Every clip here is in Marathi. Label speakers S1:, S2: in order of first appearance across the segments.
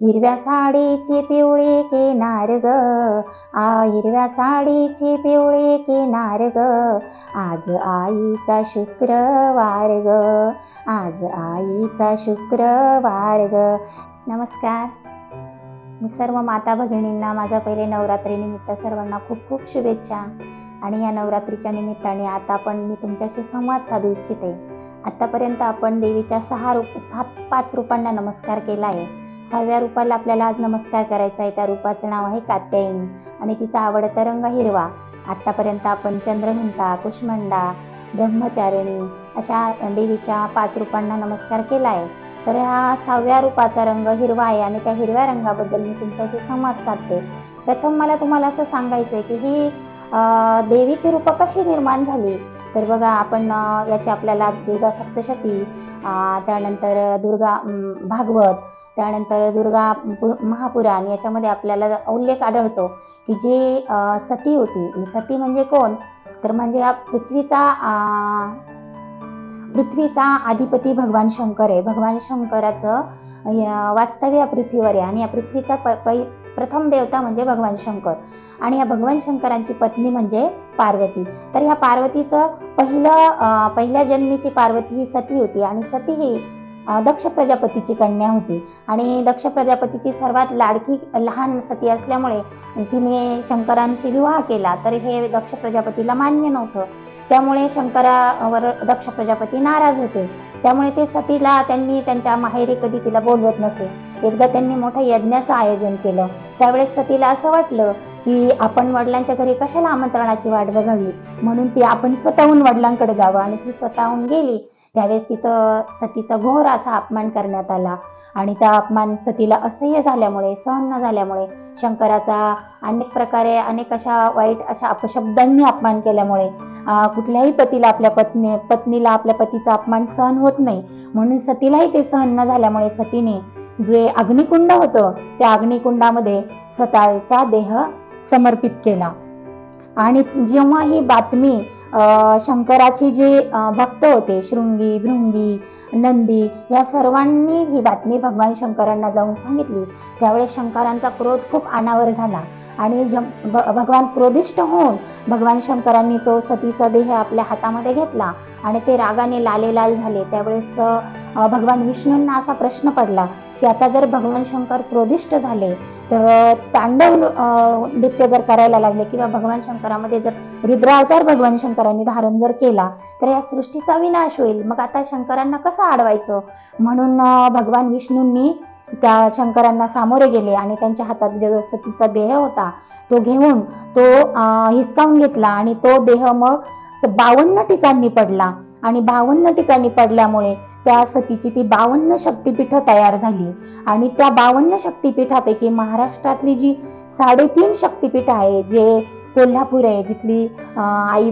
S1: हिरव्या साडीची पिवळी किनार ग, हिरव्या साडीची पिवळी किनार ग, आज आईचा शुक्रवार ग, आज आईचा शुक्रवार ग. नमस्कार. मी सर्व माता भगिनींना माझा पहिले नवरात्री निमित्त सर्वांना खूप खूप शुभेच्छा. आणि या नवरात्रीच्या निमित्ताने आता मी तुमच्याशी संवाद साधू इच्छिते. आतापर्यंत आपण देवीच्या 5 रूपांना नमस्कार केला आहे. 6व्या रूपाला आपल्याला आज नमस्कार करायचा आहे. त्या रूपाचं नाव आहे कात्यायनी आणि तिचा आवडता रंग हिरवा. आतापर्यंत आपण चंद्रघंटा, कुष्मांडा, ब्रह्मचारिणी अशा देवीच्या 5 रूपांना नमस्कार केला आहे. तर ह्या 6व्या रूपाचा रंग हिरवा आहे आणि त्या हिरव्या रंगाबद्दल मी तुमच्याशी संवाद साधते. प्रथम मला तुम्हाला असं सांगायचं आहे की ही देवीची रूपं कशी निर्माण झाली. तर बघा, आपण याची आपल्याला दुर्गा सप्तशती, त्यानंतर दुर्गा भागवत, त्यानंतर दुर्गा महापुराण याच्यामध्ये आपल्याला उल्लेख आढळतो की जी सती होती, ही सती म्हणजे कोण, तर म्हणजे या पृथ्वीचा अधिपती भगवान शंकर आहे. भगवान शंकराचं वास्तव्य या पृथ्वीवर आहे आणि या पृथ्वीचा प्रथम देवता म्हणजे भगवान शंकर आणि या भगवान शंकरांची पत्नी म्हणजे पार्वती. तर ह्या पार्वतीचं पहिल्या जन्मीची पार्वती ही सती होती आणि सती ही दक्ष प्रजापतीची कन्या होती आणि दक्ष प्रजापतीची सर्वात लाडकी लहान सती असल्यामुळे तिने शंकरांशी विवाह केला. तर हे दक्ष प्रजापतीला मान्य नव्हतं. त्यामुळे शंकरावर दक्ष प्रजापती नाराज होते. त्यामुळे ते सतीला त्यांनी त्यांच्या माहेरी कधी तिला बोलवत नसे. एकदा त्यांनी मोठ्या यज्ञाचं आयोजन केलं. त्यावेळेस सतीला असं वाटलं की आपण वडिलांच्या घरी कशाला आमंत्रणाची वाट बघावी, म्हणून ती आपण स्वतःहून वडिलांकडे जावं आणि ती स्वतःहून गेली. त्यावेळेस तिथं सतीचा घोर असा अपमान करण्यात आला आणि त्या अपमान सतीला असह्य झाल्यामुळे, सहन न झाल्यामुळे शंकराचा अनेक प्रकारे अशा वाईट अशा अपशब्दांनी अपमान केल्यामुळे कुठल्याही पतीला पत्नीला आपल्या पतीचा अपमान सहन होत नाही. म्हणून सतीलाही ते सहन न झाल्यामुळे सतीने जे अग्निकुंड होतं त्या अग्निकुंडामध्ये स्वतःचा देह समर्पित केला. आणि जेव्हा ही बातमी शंकराची जे भक्त होते, शृंगी, भृंगी, नंदी या सर्वांनी ही बातमी भगवान शंकरांना जाऊन सांगितली. त्यावेळेस शंकरांचा क्रोध खूप अनावर झाला आणि भगवान क्रोधिष्ठ होऊन भगवान शंकरांनी तो सतीचा देह आपल्या हातामध्ये घेतला आणि ते रागाने लालेलाल झाले. त्यावेळेस भगवान विष्णूंना असा प्रश्न पडला की आता जर भगवान शंकर क्रोधिष्ठ झाले तर तांडव नृत्य जर करायला लागले किंवा भगवान शंकरामध्ये जर रुद्रावतार भगवान शंकरांनी धारण जर केला तर या सृष्टीचा विनाश होईल. मग आता शंकरांना कसं अडवायचं, म्हणून भगवान विष्णूंनी त्या शंकरांना सामोरे गेले आणि त्यांच्या हातात जो सतीचा देह होता तो घेऊन तो हिसकावून घेतला आणि तो देह मग 52 ठिकाणी पडला आणि 52 ठिकाणी पडल्यामुळे त्या सतीची ती 52 शक्तिपीठ तयार झाली. आणि त्या 52 शक्तिपीठापैकी महाराष्ट्रातली जी 3.5 शक्तिपीठ आहे, जे कोल्हापूर आहे जिथली आई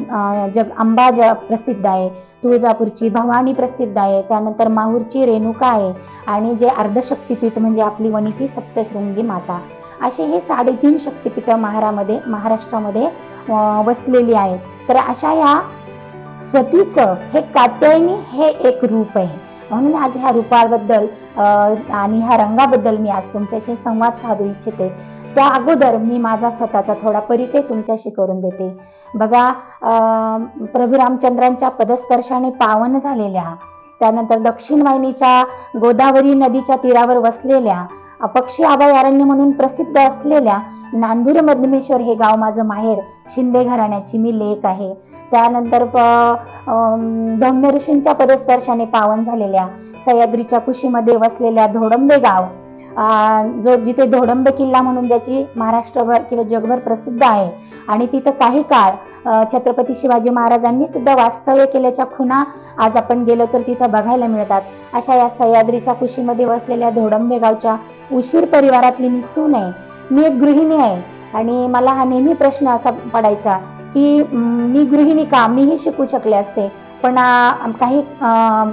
S1: अंबा प्रसिद्ध आहे, तुळजापूरची भवानी प्रसिद्ध आहे, त्यानंतर माहूरची रेणुका आहे आणि जे अर्धशक्तिपीठ म्हणजे आपली वणीची सप्तशृंगी माता, असे हे 3.5 शक्तिपीठ महाराष्ट्रामध्ये वसलेली आहे. तर अशा या सतीचं हे कात्यायनी हे एक रूप आहे. म्हणून आज ह्या रूपाबद्दल आणि ह्या रंगाबद्दल मी आज तुमच्याशी संवाद साधू इच्छिते. त्या अगोदर मी माझा स्वतःचा थोडा परिचय तुमच्याशी करून देते. बघा, प्रभू रामचंद्रांच्या पदस्पर्शाने पावन झालेल्या, त्यानंतर दक्षिण वाहिनीच्या गोदावरी नदीच्या तीरावर वसलेल्या, पक्षी अभयारण्य म्हणून प्रसिद्ध असलेल्या नांदूर मधमेश्वर हे गाव माझं माहेर, शिंदे घराण्याची मी लेक आहे. त्यानंतर धौम्य ऋषींच्या पदस्पर्शाने पावन झालेल्या सह्याद्रीच्या कुशीमध्ये वसलेल्या धोडंबे गाव, जिथे धोडंबे किल्ला म्हणून ज्याची महाराष्ट्रभर किंवा जगभर प्रसिद्ध आहे आणि तिथं काही काळ छत्रपती शिवाजी महाराजांनी सुद्धा वास्तव्य केल्याच्या खुणा आज आपण गेलो तर तिथं बघायला मिळतात. अशा या सह्याद्रीच्या कुशीमध्ये वसलेल्या धोडंबे गावच्या उशीर परिवारातली मी सून आहे. मी एक गृहिणी आहे आणि मला हा नेहमी प्रश्न असा पडायचा की मी गृहिणी का, मीही शिकू शकले असते, पण काही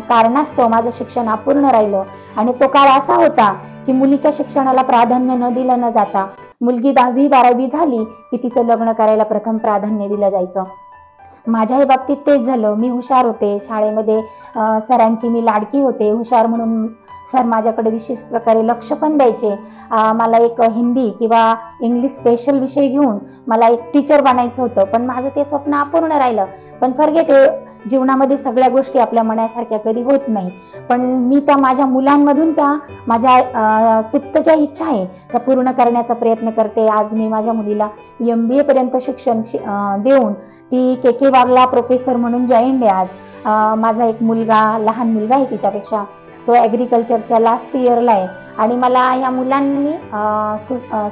S1: कारणास्तव माझं शिक्षण अपूर्ण राहिलं. आणि तो काळ असा होता की मुलीच्या शिक्षणाला प्राधान्य न दिलं न जाता मुलगी 10वी 12वी झाली की तिचं लग्न करायला प्रथम प्राधान्य दिलं जायचं. माझ्याही बाबतीत तेच झालं. मी हुशार होते शाळेमध्ये, सरांची मी लाडकी होते, हुशार म्हणून सर माझ्याकडे विशेष प्रकारे लक्ष पण द्यायचे. मला एक हिंदी किंवा इंग्लिश स्पेशल विषय घेऊन मला एक टीचर बनायचं होतं, पण माझं ते स्वप्न अपूर्ण राहिलं. पण फॉरगेट, जीवनामध्ये सगळ्या गोष्टी आपल्या मनासारख्या कधी होत नाही. पण मी त्या माझ्या मुलांमधून त्या माझ्या सुप्त ज्या इच्छा आहे त्या पूर्ण करण्याचा प्रयत्न करते. आज मी माझ्या मुलीला MBA पर्यंत शिक्षण देऊन ती KK वाघला प्रोफेसर म्हणून जॉईंड आहे आज. माझा एक मुलगा, लहान मुलगा आहे तिच्यापेक्षा, तो ॲग्रिकल्चरच्या लास्ट इयरला आहे. आणि मला ह्या मुलांनी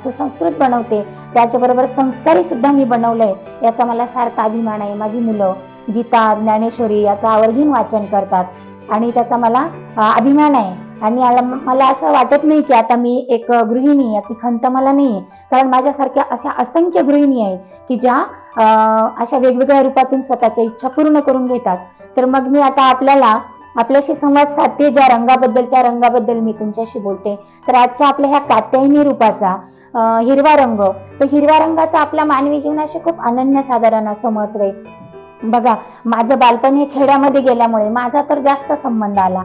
S1: सुसंस्कृत बनवते, त्याच्याबरोबर संस्कारी सुद्धा मी बनवलंय, याचा मला सारखा अभिमान आहे. माझी मुलं गीता, ज्ञानेश्वरी याचं आवर्जून वाचन करतात आणि त्याचा मला अभिमान आहे. आणि मला असं वाटत नाही की आता मी एक गृहिणी, याची खंत मला नाही, कारण माझ्यासारख्या अशा असंख्य गृहिणी आहे की ज्या अशा वेगवेगळ्या रूपातून स्वतःच्या इच्छा पूर्ण करून घेतात. तर मग मी आता आपल्याशी संवाद साधते ज्या रंगाबद्दल, त्या रंगाबद्दल मी तुमच्याशी बोलते. तर आजच्या आपल्या ह्या कात्यायनी रूपाचा हिरवा रंग, तर हिरव्या रंगाचा आपल्या मानवी जीवनाशी खूप अनन्यसाधारण असं महत्व आहे. बघा, माझं बालपण हे खेड्यामध्ये गेल्यामुळे माझा तर जास्त संबंध आला.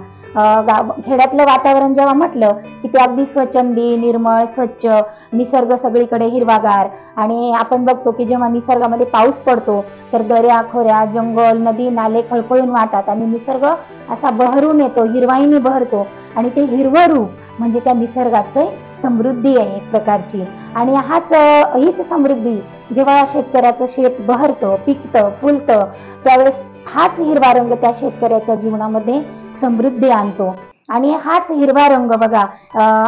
S1: खेड्यातलं वातावरण जेव्हा म्हटलं की ते अगदी स्वच्छंदी, निर्मळ, स्वच्छ, निसर्ग सगळीकडे हिरवागार. आणि आपण बघतो की जेव्हा निसर्गामध्ये पाऊस पडतो तर दऱ्या खोऱ्या, जंगल, नदी नाले खळखळून वाहतात आणि निसर्ग असा बहरून येतो, हिरवाईने बहरतो. आणि ते हिरवं रूप म्हणजे त्या निसर्गाचं समृद्धी आहे एक प्रकारची. आणि हीच समृद्धी जेव्हा शेतकऱ्याचं शेत बहरतं, पिकतं, फुलतं, त्यावेळेस हाच हिरवा रंग त्या शेतकऱ्याच्या जीवनामध्ये समृद्धी आणतो. आणि हाच हिरवा रंग बघा,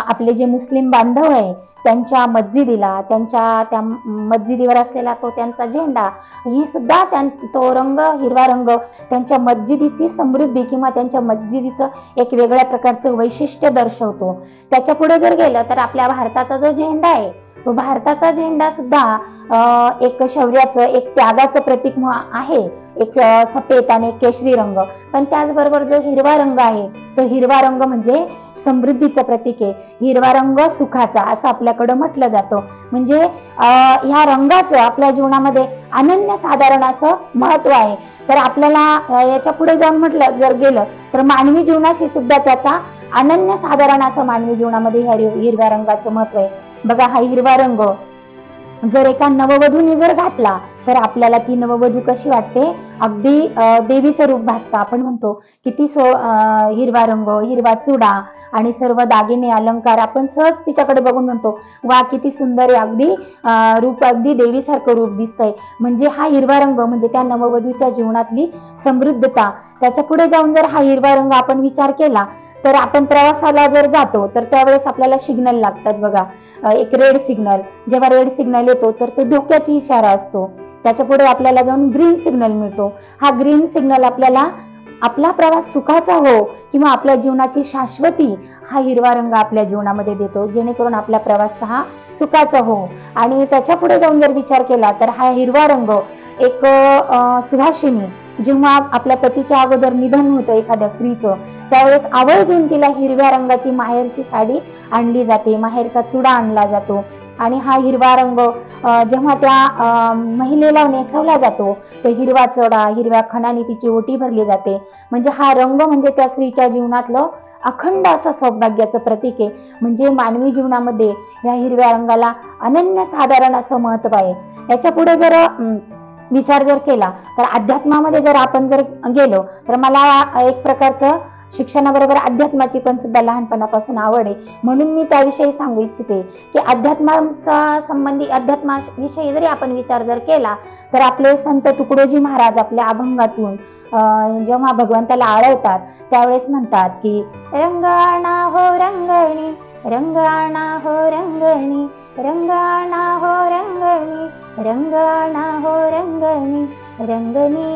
S1: आपले जे मुस्लिम बांधव आहे त्यांच्या मस्जिदीला, त्या मस्जिदीवर असलेला तो त्यांचा झेंडा, ही सुद्धा तो रंग, हिरवा रंग त्यांच्या मस्जिदीची समृद्धी किंवा त्यांच्या मस्जिदीचं एक वेगळ्या प्रकारचं वैशिष्ट्य दर्शवतो. त्याच्या पुढे जर गेलं तर आपल्या भारताचा जो झेंडा आहे, तो भारताचा झेंडा सुद्धा एक शौर्याचं, एक त्यागाचं प्रतीक आहे, एक सफेद आणि एक केशरी रंग. पण त्याचबरोबर जो हिरवा रंग आहे, तो हिरवा रंग म्हणजे समृद्धीचं प्रतीक आहे. हिरवा रंग सुखाचा असं आपल्याकडं म्हटलं जातं. म्हणजे ह्या रंगाचं आपल्या जीवनामध्ये अनन्यसाधारण असं महत्व आहे. तर आपल्याला याच्या पुढे जाऊन म्हटलं जर गेलं तर मानवी जीवनाशी सुद्धा त्याचा अनन्यसाधारण असं मानवी जीवनामध्ये ह्या हिरव्या रंगाचं महत्व आहे. बघा, हा हिरवा रंग जर एका नववधूने जर घातला तर आपल्याला ती नववधू कशी वाटते, अगदी देवीचं रूप भासतं. आपण म्हणतो किती हिरवा रंग, हिरवा चुडा आणि सर्व दागिने अलंकार, आपण सहज तिच्याकडे बघून म्हणतो वा किती सुंदर आहे, अगदी रूप अगदी देवीसारखं रूप दिसतंय. म्हणजे हा हिरवा रंग म्हणजे त्या नववधूच्या जीवनातली समृद्धता. त्याच्या पुढे जाऊन जर हा हिरवा रंग आपण विचार केला तर आपण प्रवासाला जर जातो तर त्यावेळेस आपल्याला सिग्नल लागतात बघा, एक रेड सिग्नल. जेव्हा रेड सिग्नल येतो तर तो धोक्याची इशारा असतो. त्याच्या पुढे आपल्याला जाऊन ग्रीन सिग्नल मिळतो. हा ग्रीन सिग्नल आपल्याला आपला प्रवास सुखाचा हो किंवा आपल्या जीवनाची शाश्वती हा हिरवा रंग आपल्या जीवनामध्ये देतो, जेणेकरून आपला प्रवास हा सुखाचा हो. आणि त्याच्या पुढे जाऊन जर विचार केला तर हा हिरवा रंग एक सुहासिनी, जेव्हा आपल्या पतीच्या अगोदर निधन होतं एखाद्या स्त्रीचं, त्यावेळेस आवर्जून तिला हिरव्या रंगाची माहेरची साडी आणली जाते, माहेरचा चुडा आणला जातो. आणि हा हिरवा रंग जेव्हा त्या महिलेला नेसवला जातो, तो हिरवा चुडा, हिरव्या खणाने तिची ओटी भरली जाते. म्हणजे हा रंग म्हणजे त्या स्त्रीच्या जीवनातलं अखंड असं सौभाग्याचं प्रतीक आहे. म्हणजे मानवी जीवनामध्ये या हिरव्या रंगाला अनन्यसाधारण असं महत्व आहे. याच्या पुढे जर विचार जर केला तर अध्यात्मामध्ये जर आपण जर गेलो तर मला एक प्रकारचं शिक्षणाबरोबर अध्यात्माची पण सुद्धा लहानपणापासून आवड आहे. म्हणून मी त्याविषयी सांगू इच्छिते की अध्यात्माविषयी जरी आपण विचार जर केला तर आपले संत तुकडोजी महाराज आपल्या अभंगातून जेव्हा भगवंताला आळवतात त्यावेळेस म्हणतात की रंगाणा हो रंगणी, रंगाणा हो रंगणी, रंगाणा हो रंगणी, रंगाणा हो रंगणी, रंगणी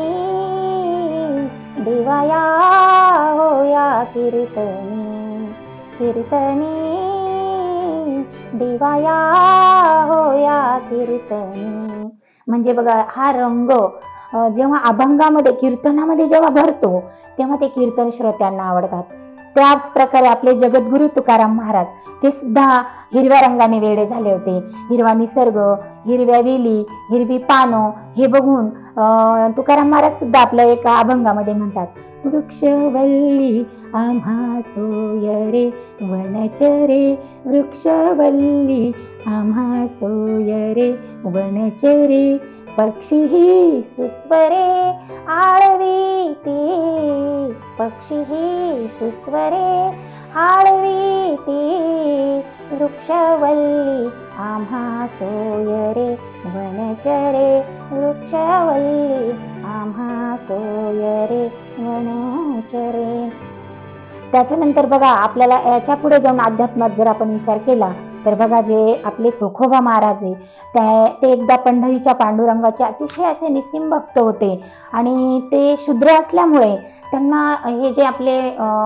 S1: देवाया होया कीर्तनी, कीर्तनी देवाया होया कीर्तनी. म्हणजे बघा, हा रंग जेव्हा अभंगामध्ये, कीर्तनामध्ये जेव्हा भरतो तेव्हा ते कीर्तन श्रोत्यांना आवडतात. त्याच प्रकारे आपले जगद्गुरु तुकाराम महाराज ते सुद्धा हिरव्या रंगाने वेडे झाले होते. हिरवा निसर्ग, हिरव्या वेली, हिरवी पानं हे बघून तुकाराम महाराज सुद्धा आपल्या एका अभंगामध्ये म्हणतात, वृक्षवल्ली आम्हा सोयरे वनचरे, वृक्षवल्ली आम्हा सोयरे वनचरे, पक्षीही सुस्वरे आळवीते, पक्षीही सुस्वरे आळवीते, वृक्षवल्ली आम्हा सोयरे वनचरे, वृक्षवल्ली आम्हा सोयरे वनचरे. त्याच्यानंतर बघा आपल्याला याच्या पुढे जाऊन अध्यात्मात जर आपण विचार केला तर बघा जे आपले चोखोबा महाराज आहे ते एकदा पंढरीच्या पांडुरंगाचे अतिशय असे निस्सीम भक्त होते आणि ते शूद्र असल्यामुळे त्यांना हे जे आपले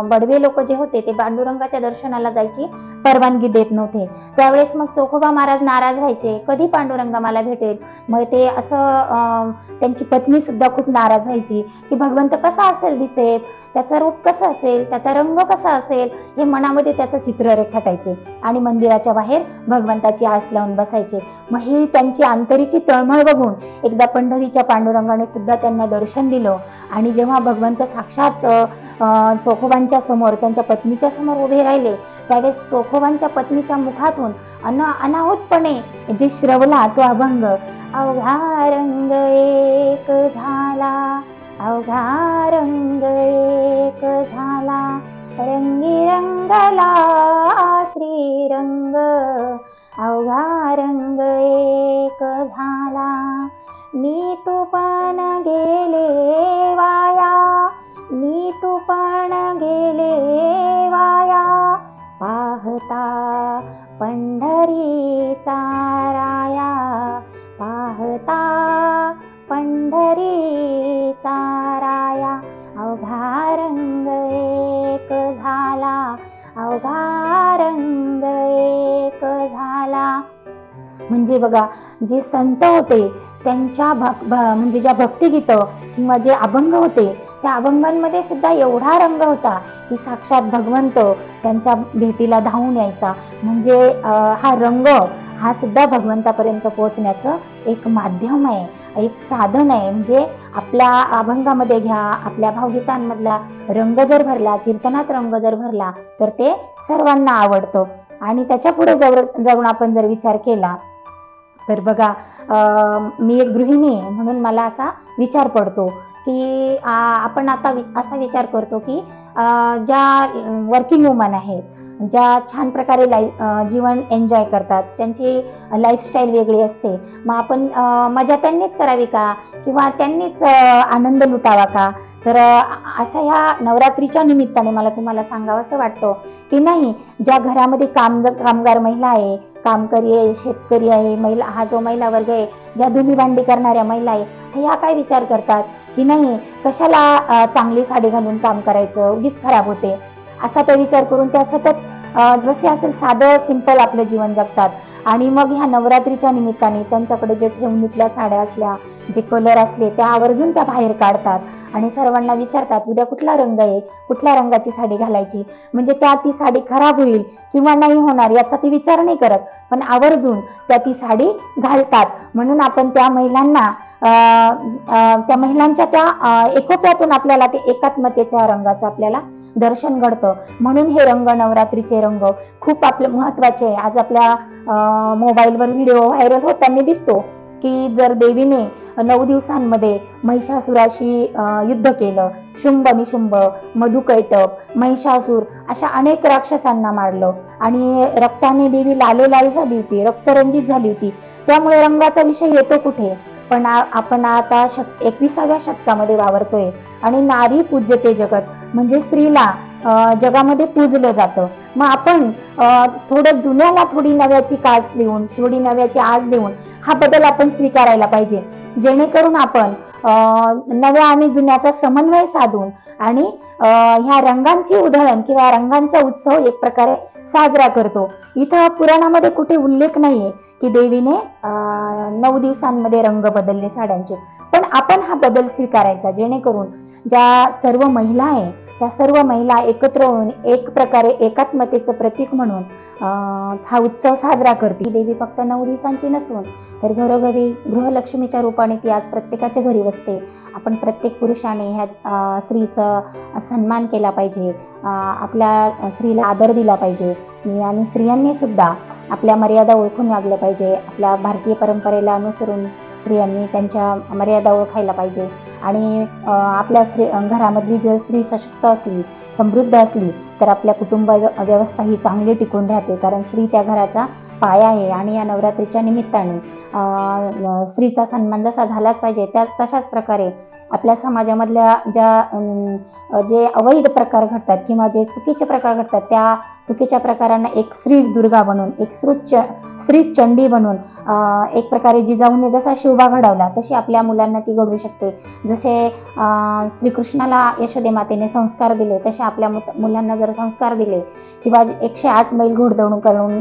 S1: बडवे लोक जे होते ते पांडुरंगाच्या दर्शनाला जायची परवानगी देत नव्हते. त्यावेळेस मग चोखोबा महाराज नाराज व्हायचे, कधी पांडुरंग मला भेटेल. मग ते असं त्यांची पत्नी सुद्धा खूप नाराज व्हायची की भगवंत कसा असेल दिसेल, त्याचं रूप कसं असेल, त्याचा रंग कसा असेल, हे मनामध्ये त्याचं चित्र रेखाटायचे आणि मंदिराच्या बाहेर भगवंताची आस लावून बसायचे. मग ही त्यांची अंतरीची तळमळ बघून एकदा पंढरीच्या पांडुरंगाने सुद्धा त्यांना दर्शन दिलं आणि जेव्हा भगवंत साक्षात चोखोबांच्या समोर त्यांच्या पत्नीच्या समोर उभे राहिले त्यावेळेस चोखोबांच्या पत्नीच्या मुखातून अनाहूतपणे जे श्रवला तो अभंग, अवघा रंग एक झाला, अवघा रंग एक झाला, रंगी रंगला श्रीरंग, अवघा रंग एक झाला, मी तू पण गेले वाया, मी तू पण गेले वाया, पाहता पंढरीचा राया, पाहता पंढरीचा राया, अवघा रंग एक झाला, अवघा रंग एक झाला. म्हणजे बघा जे संत होते त्यांच्या म्हणजे ज्या भक्तिगीतं किंवा जे अभंग होते त्या अभंगांमध्ये सुद्धा एवढा रंग होता की साक्षात भगवंत त्यांच्या भेटीला धावून यायचा. म्हणजे हा रंग हा सुद्धा भगवंतापर्यंत पोहोचण्याचं एक माध्यम आहे, एक साधन आहे. म्हणजे आपल्या अभंगामध्ये घ्या, आपल्या भावगीतांमधला रंग जर भरला, कीर्तनात रंग जर भरला तर ते सर्वांना आवडतं. आणि त्याच्या पुढे जाऊन आपण जर विचार केला तर बघा मी एक गृहिणी आहे म्हणून मला असा विचार पडतो की आपण आता असा विचार करतो की ज्या वर्किंग वुमन आहेत, ज्या छान प्रकारे जीवन एन्जॉय करतात, त्यांची लाईफस्टाईल वेगळी असते, मग आपण मजा त्यांनीच करावी का किंवा त्यांनीच आनंद लुटावा का. तर अशा ह्या नवरात्रीच्या निमित्ताने मला तुम्हाला सांगावं असं वाटतं की नाही, ज्या घरामध्ये कामगार महिला आहे, कामकरी आहे, शेतकरी आहे, महिला हा जो महिला वर्ग आहे, ज्या धुणी भांडी करणाऱ्या महिला आहे, ह्या काय विचार करतात की नाही कशाला चांगली साडी घालून काम करायचं, उगीच खराब होते, असा तो विचार करून त्या सतत जसे असेल साधं सिंपल आपलं जीवन जगतात. आणि मग ह्या नवरात्रीच्या निमित्ताने त्यांच्याकडे जे ठेवणीतल्या साड्या असल्या, जे कलर असले त्या आवर्जून त्या बाहेर काढतात आणि सर्वांना विचारतात उद्या कुठला रंग आहे, कुठल्या रंगाची साडी घालायची. म्हणजे ती साडी खराब होईल किंवा नाही होणार याचा ते विचार नाही करत, पण आवर्जून ती साडी घालतात. म्हणून आपण त्या महिलांना त्या महिलांच्या त्या एकोप्यातून आपल्याला ते एकात्मतेच्या रंगाचं आपल्याला दर्शन घडतं. म्हणून हे रंग, नवरात्रीचे रंग खूप आपले महत्वाचे आहे. आज आपल्या मोबाईलवर व्हिडिओ व्हायरल होताना दिसतो की जर देवीने 9 दिवसांमध्ये महिषासुराशी युद्ध केलं, शुंभ निशुंभ, मधुकैटभ, महिषासूर अशा अनेक राक्षसांना मारलं आणि रक्ताने देवी लालेलाल झाली होती, रक्तरंजित झाली होती. त्यामुळे रंगाचा विषय येतो कुठे. पण आपण आता 21व्या शतकामध्ये वावरतोय आणि नारी पूज्यते जगत, म्हणजे स्त्रीला जगामध्ये पूजलं जातं. मग आपण थोडं जुन्याला थोडी नव्याची कास देऊन, थोडी नव्याची आस देऊन हा बदल आपण स्वीकारायला पाहिजे, जेणेकरून आपण नव्या आणि जुन्याचा समन्वय साधून आणि ह्या रंगांची उधळण किंवा रंगांचा उत्सव एक प्रकारे साजरा करतो. इथं पुराणामध्ये कुठे उल्लेख नाहीये की देवीने 9 दिवसांमध्ये रंग बदलले साड्यांचे, पण आपण हा बदल स्वीकारायचा जेणेकरून ज्या सर्व महिला आहे त्या सर्व महिला एकत्र होऊन एक प्रकारे एकात्मतेचं प्रतीक म्हणून हा उत्सव साजरा करते. ही देवी फक्त 9 दिवसांची नसून तर घरोघरी गृहलक्ष्मीच्या रूपाने ती आज प्रत्येकाच्या घरी बसते. आपण प्रत्येक पुरुषाने ह्या स्त्रीचा सन्मान केला पाहिजे, आपल्या स्त्रीला आदर दिला पाहिजे आणि स्त्रियांनी सुद्धा आपल्या मर्यादा ओळखून वागलं पाहिजे. आपल्या भारतीय परंपरेला अनुसरून स्त्रियांनी त्यांच्या मर्यादा ओळखायला पाहिजे आणि आपल्या घरामधली जर स्त्री सशक्त असली, समृद्ध असली तर आपल्या कुटुंब व्यवस्था ही चांगली टिकून राहते, कारण स्त्री त्या घराचा पाया आहे. आणि या नवरात्रीच्या निमित्ताने स्त्रीचा सन्मान जसा झालाच पाहिजे तशाच प्रकारे आपल्या समाजामधल्या जे अवैध प्रकार घडतात किंवा जे चुकीचे प्रकार घडतात त्या चुकीच्या प्रकारांना एक स्त्री दुर्गा बनून, एक स्त्री चंडी बनून, एक प्रकारे जिजाऊने जसा शिवबा घडवला तशी आपल्या मुलांना ती घडवू शकते. जसे श्रीकृष्णाला यशोदे मातेने संस्कार दिले तसे आपल्या मुलांना जर संस्कार दिले किंवा 108 मैल घोडदौड करून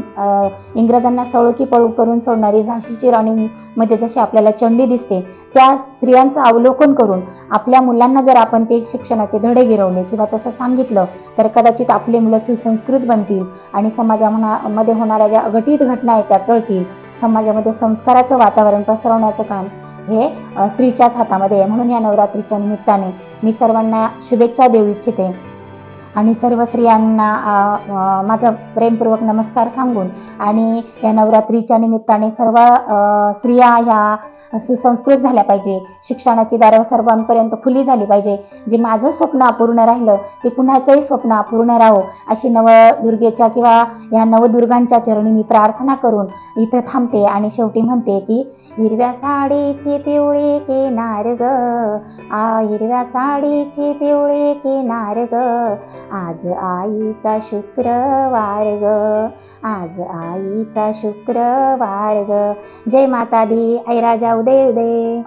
S1: इंग्रजांना सळो की पळू करून सोडणारी झाशीची राणी मध्ये जशी आपल्याला चंडी दिसते, त्या स्त्रियांचं अवलोकन करून आपल्या मुलांना जर आपण ते शिक्षणाचे धडे गिरवले किंवा तसं सांगितलं तर कदाचित आपली मुलं सुसंस्कृत बनतील आणि समाजामध्ये होणाऱ्या ज्या अघटित घटना आहेत त्या टळतील. समाजामध्ये संस्काराचं वातावरण पसरवण्याचं काम हे स्त्रीच्याच हातामध्ये आहे. म्हणून या नवरात्रीच्या निमित्ताने मी सर्वांना शुभेच्छा देऊ इच्छिते आणि सर्व स्त्रियांना माझा प्रेमपूर्वक नमस्कार सांगून आणि या नवरात्रीच्या निमित्ताने सर्व स्त्रिया ह्या सुसंस्कृत झाल्या पाहिजे, शिक्षणाची दारं सर्वांपर्यंत खुली झाली पाहिजे. जे माझं स्वप्न अपूर्ण राहिलं ते कुणाचंही स्वप्न अपूर्ण राहो अशी नवदुर्गेच्या किंवा या नवदुर्गांच्या चरणी मी प्रार्थना करून इथं थांबते आणि शेवटी म्हणते की हिरव्या साडीची पिवळी किनार ग, हिरव्या साडीची पिवळी किनार ग, आज आईचा शुक्रवार ग, आज आईचा शुक्रवार ग. जय माता दी, आई राजा उदय उदय.